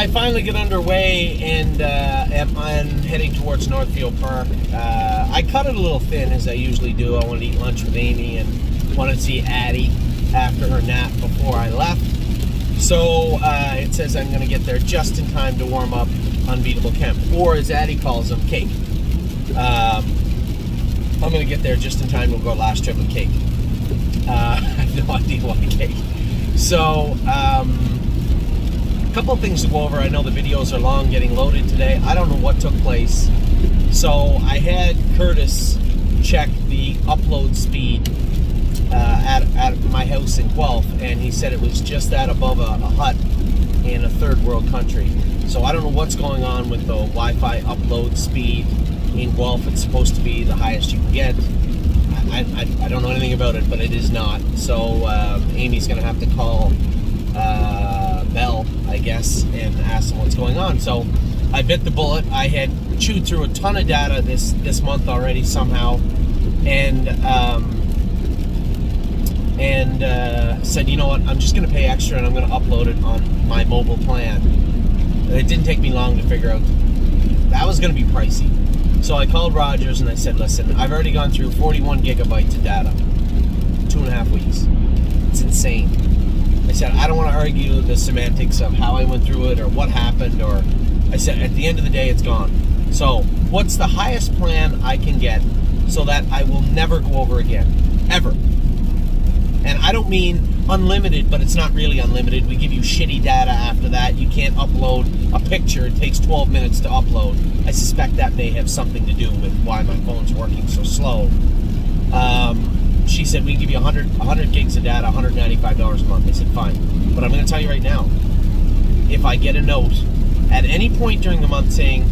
I finally get underway and I'm heading towards Northfield Park. I cut it a little thin, as I usually do. I wanted to eat lunch with Amy and wanted to see Addie after her nap before I left. So it says I'm going to get there just in time to warm up Unbeatable Kemp, or as Addie calls him, Cake. I'm going to get there just in time to go last trip with Cake. I have no idea why Cake. So, a couple of things to go over. I know the videos are long, getting loaded today. I don't know what took place. So I had Curtis check the upload speed at my house in Guelph, and he said it was just that above a hut in a third world country. So I don't know what's going on with the Wi-Fi upload speed in Guelph. It's supposed to be the highest you can get. I don't know anything about it, but it is not. So Amy's going to have to call Bell, I guess, and ask them what's going on. So I bit the bullet. I had chewed through a ton of data this month already somehow, and said, you know what, I'm just going to pay extra and I'm going to upload it on my mobile plan. It didn't take me long to figure out that was going to be pricey. So I called Rogers and I said, listen, I've already gone through 41 gigabytes of data, 2.5 weeks. It's insane. I said, I don't want to argue the semantics of how I went through it or what happened, or I said, at the end of the day, it's gone. So what's the highest plan I can get so that I will never go over again, ever? And I don't mean unlimited, but it's not really unlimited. We give you shitty data after that. You can't upload a picture. It takes 12 minutes to upload. I suspect that may have something to do with why my phone's working so slow. She said, we can give you 100 gigs of data, $195 a month. I said, fine. But I'm going to tell you right now, if I get a note at any point during the month saying,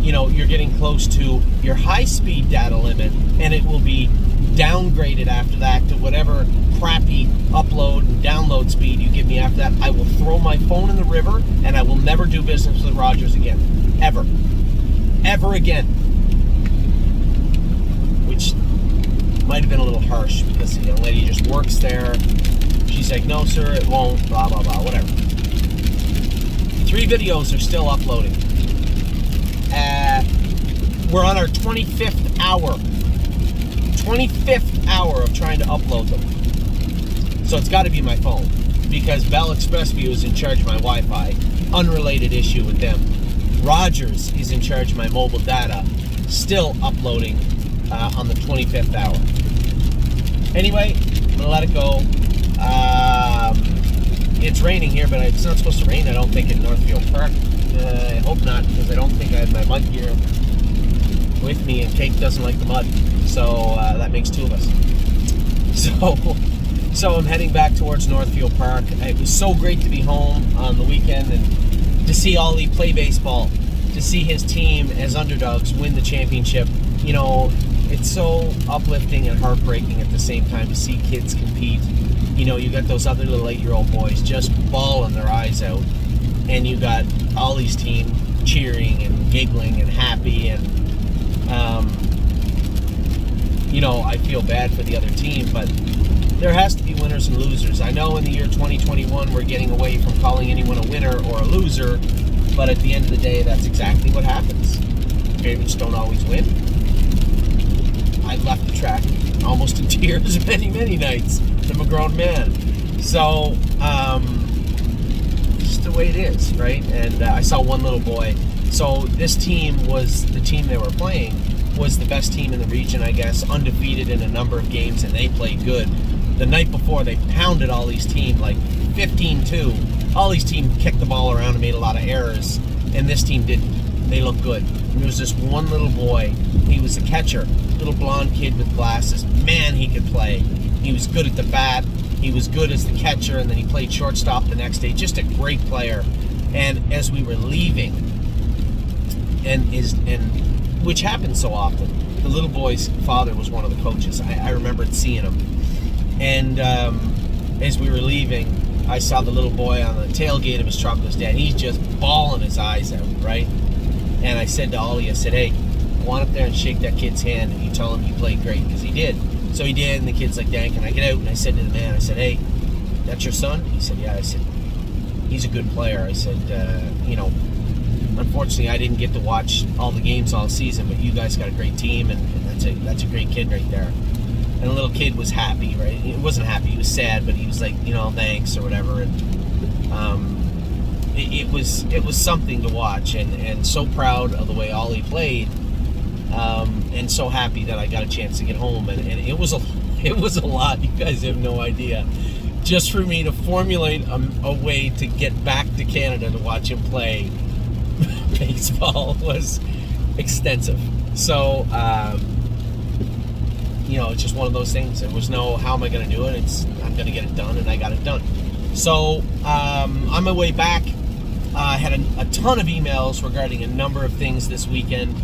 you're getting close to your high-speed data limit, and it will be downgraded after that to whatever crappy upload and download speed you give me after that, I will throw my phone in the river and I will never do business with Rogers again. Ever. Ever again. Which might have been a little harsh because the young lady just works there. She's like, no sir, it won't, blah, blah, blah, whatever. 3 videos are still uploading. We're on our 25th hour. 25th hour of trying to upload them. So it's got to be my phone, because Bell Expressview is in charge of my Wi-Fi. Unrelated issue with them. Rogers is in charge of my mobile data, still uploading on the 25th hour. Anyway, I'm going to let it go. It's raining here, but it's not supposed to rain, I don't think, in Northfield Park. I hope not, because I don't think I have my mud gear with me, and Cake doesn't like the mud. So that makes 2 of us. So I'm heading back towards Northfield Park. It was so great to be home on the weekend and to see Ollie play baseball, to see his team as underdogs win the championship. You know, it's so uplifting and heartbreaking at the same time to see kids compete. You know, you got those other little 8-year-old boys just bawling their eyes out, and you got Ollie's team cheering and giggling and happy, and I feel bad for the other team, but there has to be winners and losers. I know in the year 2021 we're getting away from calling anyone a winner or a loser, but at the end of the day, that's exactly what happens. Favorites don't always win. I left the track almost in tears many, many nights. I'm a grown man. So, just the way it is, right? And I saw one little boy. So this team was the team they were playing, was the best team in the region, I guess, undefeated in a number of games, and they played good. The night before, they pounded Ollie's team like 15-2. Ollie's team kicked the ball around and made a lot of errors, and this team didn't. They looked good. And there was this one little boy. He was a catcher, little blonde kid with glasses. Man, he could play. He was good at the bat. He was good as the catcher, and then he played shortstop the next day. Just a great player. And as we were leaving, and which happens so often, the little boy's father was one of the coaches. I remembered seeing him. And as we were leaving, I saw the little boy on the tailgate of his truck with his dad. He's just bawling his eyes out, right? And I said to Ollie, I said, hey, go on up there and shake that kid's hand and you tell him he played great, because he did. So he did, and the kid's like, Dad, can I get out? And I said to the man, I said, hey, that's your son? He said, yeah. I said, he's a good player. I said, unfortunately, I didn't get to watch all the games all season, but you guys got a great team, and that's a great kid right there. And the little kid was happy, right? He wasn't happy, he was sad, but he was like, thanks or whatever. And it was something to watch, and so proud of the way Ollie played, and so happy that I got a chance to get home. And it was a lot. You guys have no idea. Just for me to formulate a way to get back to Canada to watch him play baseball was extensive. So, it's just one of those things. There was no, how am I going to do it? I'm going to get it done, and I got it done. So, on my way back, I had a ton of emails regarding a number of things this weekend.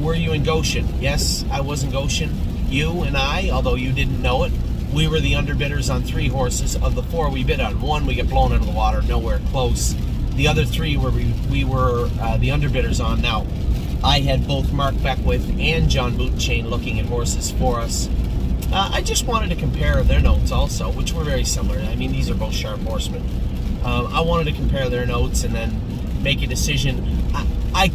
Were you in Goshen? Yes, I was in Goshen. You and I, although you didn't know it, we were the underbidders on 3 horses of the 4 we bid on. 1 we got blown out of the water, nowhere close. The other 3 we were the underbidders on. Now, I had both Mark Beckwith and John Boutenchain looking at horses for us. I just wanted to compare their notes also, which were very similar. I mean, these are both sharp horsemen. I wanted to compare their notes and then make a decision. I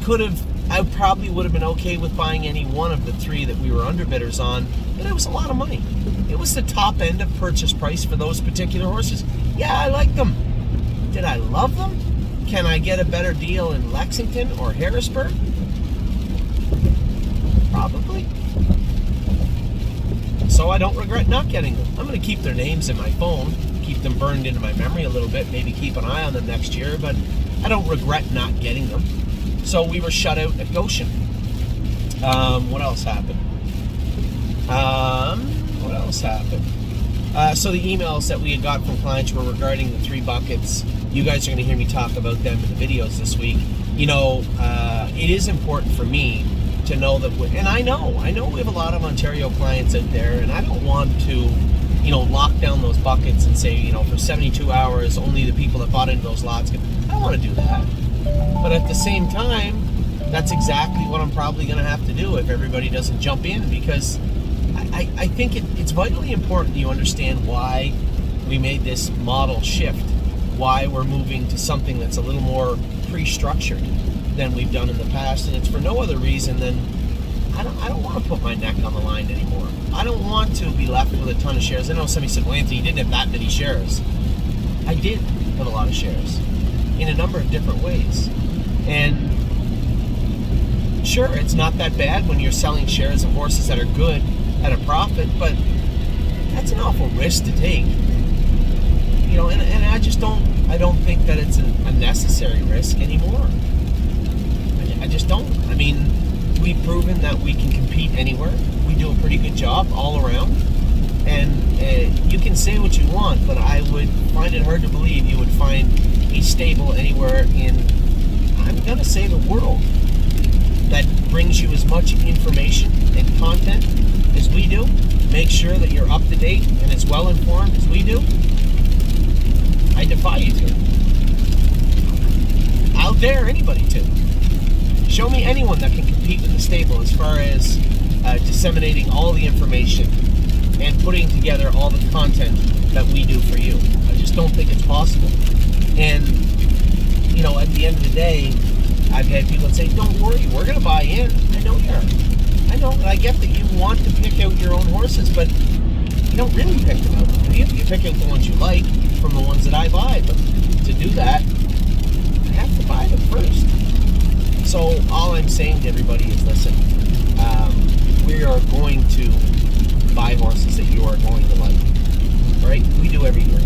probably would have been okay with buying any one of the 3 that we were underbidders on, but it was a lot of money. It was the top end of purchase price for those particular horses. Yeah, I liked them. Did I love them? Can I get a better deal in Lexington or Harrisburg? Probably. So I don't regret not getting them. I'm going to keep their names in my phone, keep them burned into my memory a little bit, maybe keep an eye on them next year, but I don't regret not getting them. So we were shut out at Goshen. What else happened? So the emails that we had got from clients were regarding the 3 buckets. You guys are going to hear me talk about them in the videos this week. It is important for me to know that, and I know we have a lot of Ontario clients out there, and I don't want to, lock down those buckets and say, for 72 hours, only the people that bought into those lots can. I don't want to do that. But at the same time, that's exactly what I'm probably going to have to do if everybody doesn't jump in, because I think it's vitally important you understand why we made this model shift, why we're moving to something that's a little more pre-structured than we've done in the past, and it's for no other reason than I don't want to put my neck on the line anymore. I don't want to be left with a ton of shares. I know somebody said, well, Anthony, you didn't have that many shares. I did have a lot of shares in a number of different ways. And sure, it's not that bad when you're selling shares of horses that are good at a profit, but that's an awful risk to take. And I don't think that it's a necessary risk anymore. I just don't. I mean, we've proven that we can compete anywhere. We do a pretty good job all around. And you can say what you want, but I would find it hard to believe you would find a stable anywhere in, I'm going to say, the world that brings you as much information and content as we do. Make sure that you're up to date and as well informed as we do. I defy you to. I'll dare anybody to. Show me anyone that can compete with the stable as far as disseminating all the information and putting together all the content that we do for you. I just don't think it's possible. And, at the end of the day, I've had people that say, don't worry, we're going to buy in. I know you are. I know, and I get that you want to pick out your own horses, but you don't really pick them out. You pick out the ones you like from the ones that I buy, but to do that, I have to buy them first. So all I'm saying to everybody is, listen, we are going to buy horses that you are going to like, right? We do every year.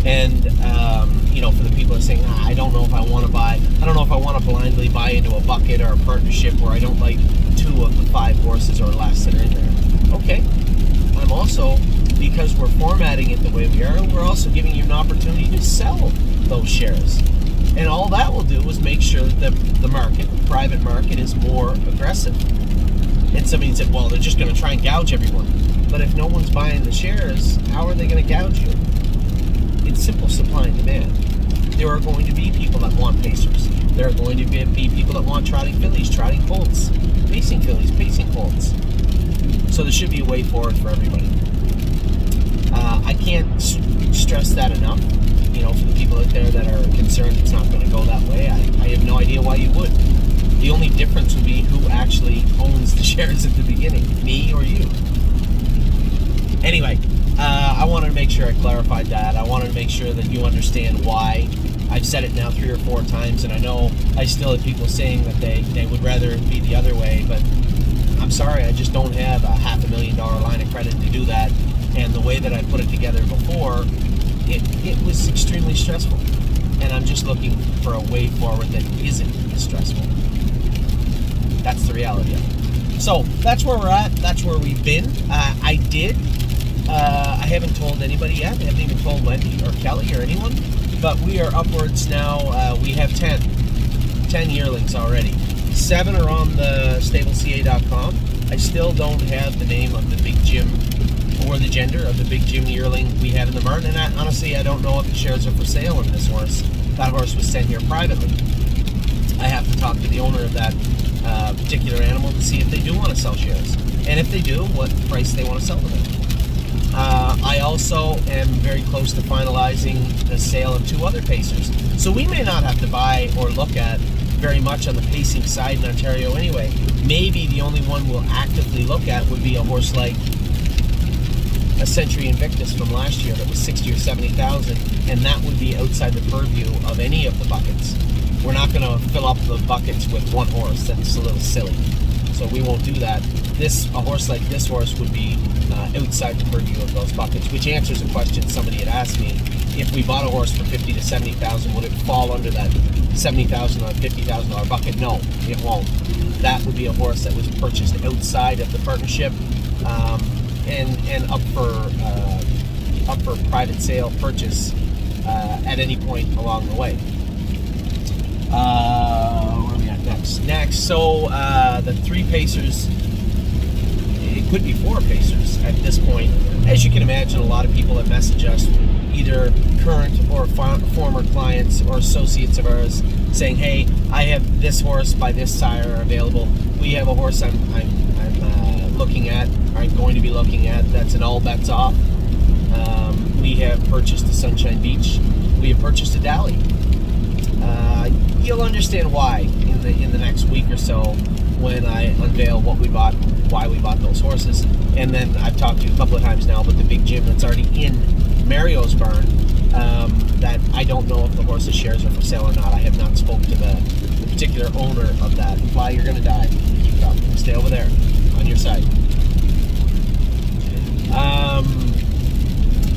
And, for the people that are saying, I don't know if I want to blindly buy into a bucket or a partnership where I don't like 2 of the 5 horses or less that are in there. Okay. I'm also, because we're formatting it the way we are, we're also giving you an opportunity to sell those shares. And all that will do is make sure that the market, the private market, is more aggressive. And somebody said, well, they're just going to try and gouge everyone. But if no one's buying the shares, how are they going to gouge you? It's simple supply and demand. There are going to be people that want pacers. There are going to be people that want trotting fillies, trotting colts, pacing fillies, pacing colts. So there should be a way forward for everybody. I can't stress that enough. for the people out there that are concerned it's not going to go that way, I have no idea why you would. The only difference would be who actually owns the shares at the beginning, me or you. Anyway, I wanted to make sure I clarified that. I wanted to make sure that you understand why. I've said it now 3 or 4 times, and I know I still have people saying that they would rather it be the other way, but I'm sorry, I just don't have a $500,000 line of credit to do that. And the way that I put it together before, it was extremely stressful. And I'm just looking for a way forward that isn't as stressful. That's the reality of it. So that's where we're at. That's where we've been. I haven't told anybody yet. I haven't even told Wendy or Kelly or anyone. But we are upwards now. We have 10 yearlings already. 7 are on the stableca.com. I still don't have the name of the big Jim or the gender of the big Jim yearling we have in the barn. And honestly, I don't know if the shares are for sale in this horse. That horse was sent here privately. I have to talk to the owner of that particular animal to see if they do want to sell shares. And if they do, what price they want to sell them at. I also am very close to finalizing the sale of 2 other pacers. So we may not have to buy or look at very much on the pacing side in Ontario anyway. Maybe the only one we'll actively look at would be a horse like a Century Invictus from last year that was 60 or 70,000, and that would be outside the purview of any of the buckets. We're not going to fill up the buckets with one horse. That's a little silly. So we won't do that. A horse like this horse would be outside the purview of those buckets, which answers a question somebody had asked me. If we bought a horse for 50 to 70,000, would it fall under that 70,000 or $50,000 bucket? No, it won't. That would be a horse that was purchased outside of the partnership and up for private sale purchase at any point along the way. Where are we at next? So the 3 pacers, it could be 4 pacers at this point. As you can imagine, a lot of people that message us, either current or former clients or associates of ours, saying, hey, I have this horse by this sire available. We have a horse I'm looking at, or I'm going to be looking at, that's an all bets off. We have purchased a Sunshine Beach. We have purchased a Dally. You'll understand why in the next week or so when I unveil what we bought, why we bought those horses. And then I've talked to you a couple of times now about the big Jim that's already in Mario's barn, that I don't know if the horse's shares are for sale or not. I have not spoke to the particular owner of that. Fly, you're going to die. Keep it up. Stay over there on your side.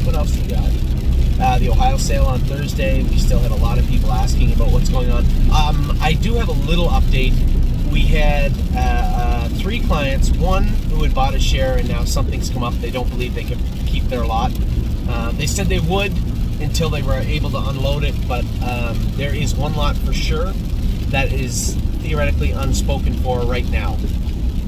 What else do we got? The Ohio sale on Thursday. We still had a lot of people asking about what's going on. I do have a little update. We had 3 clients, one who had bought a share and now something's come up. They don't believe they could keep their lot. They said they would until they were able to unload it, but there is one lot for sure that is theoretically unspoken for right now.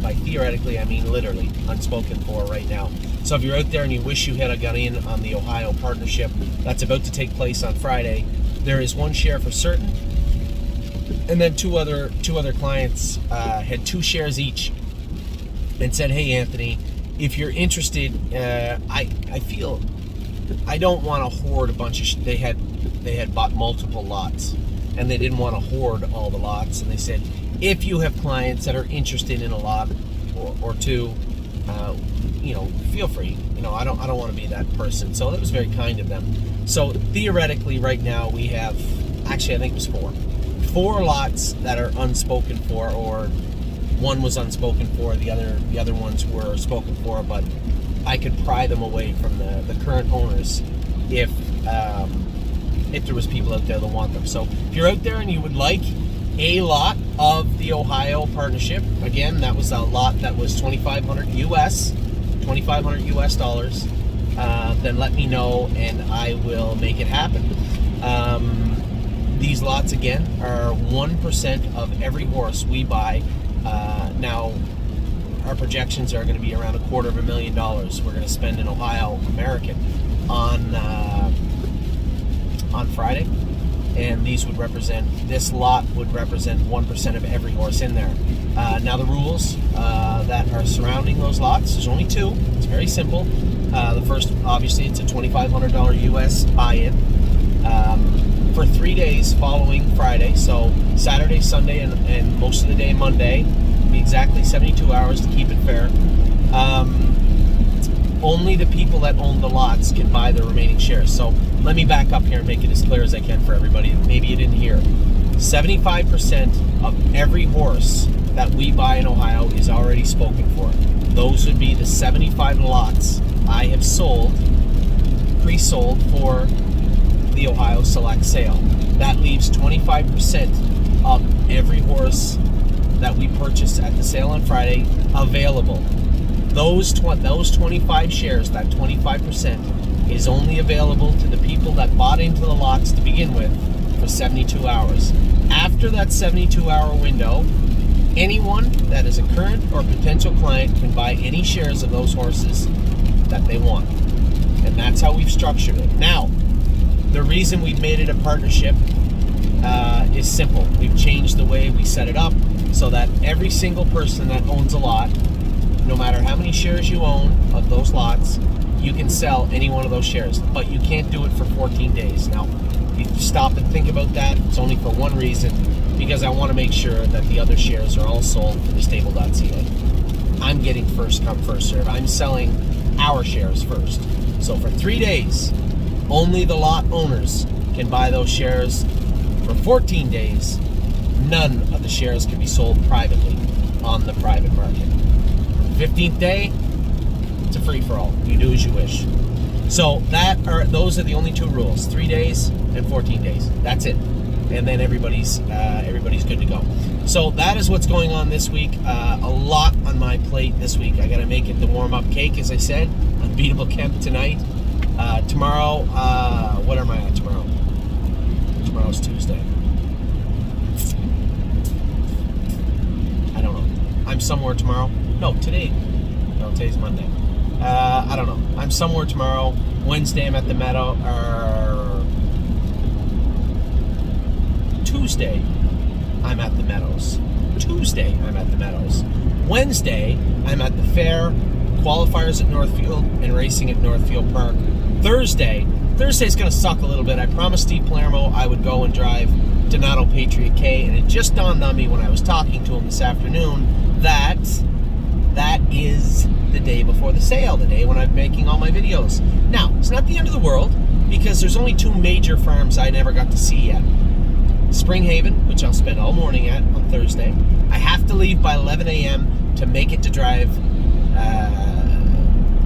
By theoretically, I mean literally unspoken for right now. So if you're out there and you wish you had got in on the Ohio partnership that's about to take place on Friday, there is one share for certain. And then two other clients had 2 shares each and said, hey, Anthony, if you're interested, I feel I don't want to hoard a bunch of they had bought multiple lots and they didn't want to hoard all the lots, and they said, if you have clients that are interested in a lot or 2, feel free. I don't want to be that person. So that was very kind of them. So theoretically right now we have, actually I think it was 4 lots that are unspoken for, or one was unspoken for, the other ones were spoken for, but I could pry them away from the current owners if there was people out there that want them. So if you're out there and you would like a lot of the Ohio partnership, again, that was a lot that was $2,500 US dollars, then let me know and I will make it happen. These lots, again, are 1% of every horse we buy. Now, our projections are going to be around $250,000 we're going to spend in Ohio American on Friday. And these would represent, this lot would represent 1% of every horse in there. Now the rules that are surrounding those lots, there's only 2. It's very simple. The first, obviously, it's a $2,500 US buy-in. following Friday. So Saturday, Sunday, and most of the day Monday. Be exactly 72 hours to keep it fair. Only the people that own the lots can buy the remaining shares. So let me back up here and make it as clear as I can for everybody. Maybe you didn't hear. 75% of every horse that we buy in Ohio is already spoken for. Those would be the 75 lots I have sold, pre-sold for the Ohio Select sale. That leaves 25% of every horse that we purchase at the sale on Friday available. Those 25 shares, that 25%, is only available to the people that bought into the lots to begin with for 72 hours. After that 72-hour window, anyone that is a current or potential client can buy any shares of those horses that they want. And that's how we've structured it. Now, the reason we've made it a partnership is simple. We've changed the way we set it up so that every single person that owns a lot, no matter how many shares you own of those lots, you can sell any one of those shares, but you can't do it for 14 days. Now, if you stop and think about that, it's only for one reason, because I want to make sure that the other shares are all sold for the stable.ca. I'm getting first come, first serve. I'm selling our shares first. So for 3 days, only the lot owners can buy those shares. For 14 days, none of the shares can be sold privately on the private market. 15th day, it's a free-for-all. You do as you wish. So those are the only two rules: 3 days and 14 days. That's it. And then everybody's good to go. So that is what's going on this week. A lot on my plate this week. I got to make it the warm-up cake, as I said. Unbeatable Kemp tonight. Tomorrow, what am I at tomorrow? Tomorrow's Tuesday. I don't know. I'm somewhere tomorrow. No, today's Monday. I don't know. I'm somewhere tomorrow. Wednesday, I'm at the Meadow. Tuesday, I'm at the Meadows. Wednesday, I'm at the fair, qualifiers at Northfield, and racing at Northfield Park. Thursday's going to suck a little bit. I promised Steve Palermo I would go and drive Donato Patriot K, and it just dawned on me when I was talking to him this afternoon that is the day before the sale, the day when I'm making all my videos. Now, it's not the end of the world, because there's only two major farms I never got to see yet. Springhaven, which I'll spend all morning at on Thursday. I have to leave by 11 a.m. to make it to drive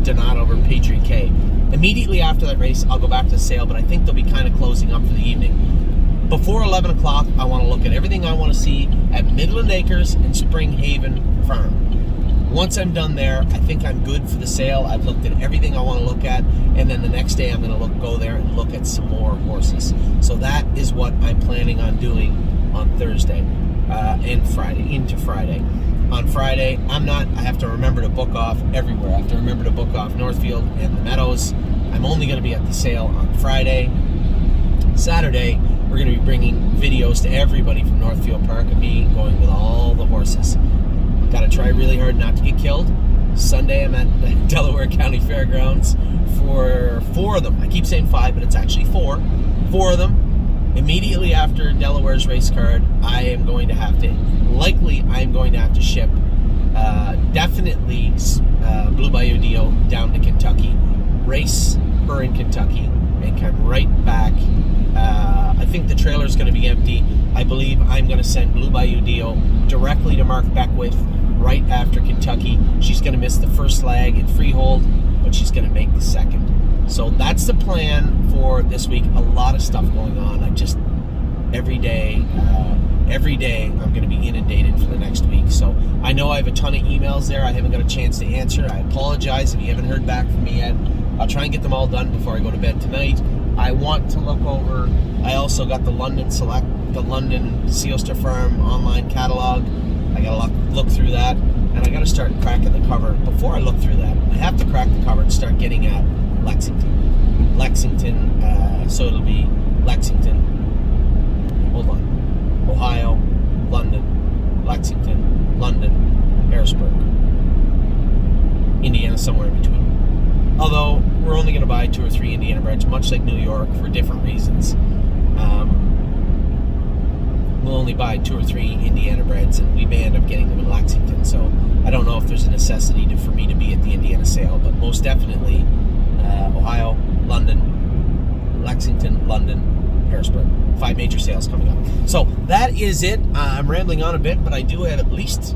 Donato over Patriot K. Immediately after that race, I'll go back to the sale, but I think they'll be kind of closing up for the evening. Before 11 o'clock, I want to look at everything I want to see at Midland Acres and Springhaven Farm. Once I'm done there, I think I'm good for the sale. I've looked at everything I want to look at, and then the next day I'm going to go there and look at some more horses. So that is what I'm planning on doing on Thursday and Friday, into Friday. On Friday, I have to remember to book off everywhere. I have to remember to book off Northfield and the Meadows. I'm only going to be at the sale on Friday. Saturday, we're going to be bringing videos to everybody from Northfield Park of me going with all the horses. Got to try really hard not to get killed. Sunday, I'm at the Delaware County Fairgrounds for 4 of them. I keep saying 5, but it's actually 4. 4 of them. Immediately after Delaware's race card, I'm going to have to ship definitely Blue Bayou Dio down to Kentucky, race her in Kentucky, and come right back. I think the trailer's going to be empty. I believe I'm going to send Blue Bayou Dio directly to Mark Beckwith right after Kentucky. She's going to miss the first lag in Freehold, but she's going to make the second. So that's the plan for this week. A lot of stuff going on. Every day I'm going to be inundated for the next week. So I know I have a ton of emails there I haven't got a chance to answer. I apologize if you haven't heard back from me yet. I'll try and get them all done before I go to bed tonight. I want to look over, I also got the London Sealster Farm online catalog. I got to look through that, and I got to start cracking the cover. Before I look through that, I have to crack the cover and start getting at Lexington. So it'll be Lexington, Ohio, London, Lexington, London, Harrisburg, Indiana, somewhere in between. Although we're only going to buy 2 or 3 Indiana breds, much like New York, for different reasons. only buy 2 or 3 Indiana breds, and we may end up getting them in Lexington. So I don't know if there's a necessity for me to be at the Indiana sale, but most definitely Ohio, London, Lexington, London, Harrisburg. 5 major sales coming up. So that is it. I'm rambling on a bit, but I do have at least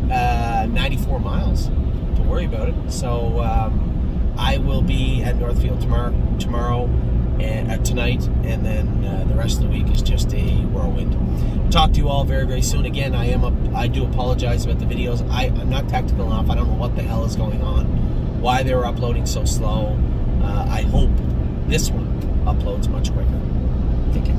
94 miles to worry about it. So I will be at Northfield tomorrow and tonight, and then the rest of the week is just a whirlwind. Talk to you all very, very soon. Again, I do apologize about the videos. I'm not technical enough. I don't know what the hell is going on, why they were uploading so slow. I hope this one uploads much quicker. Take care.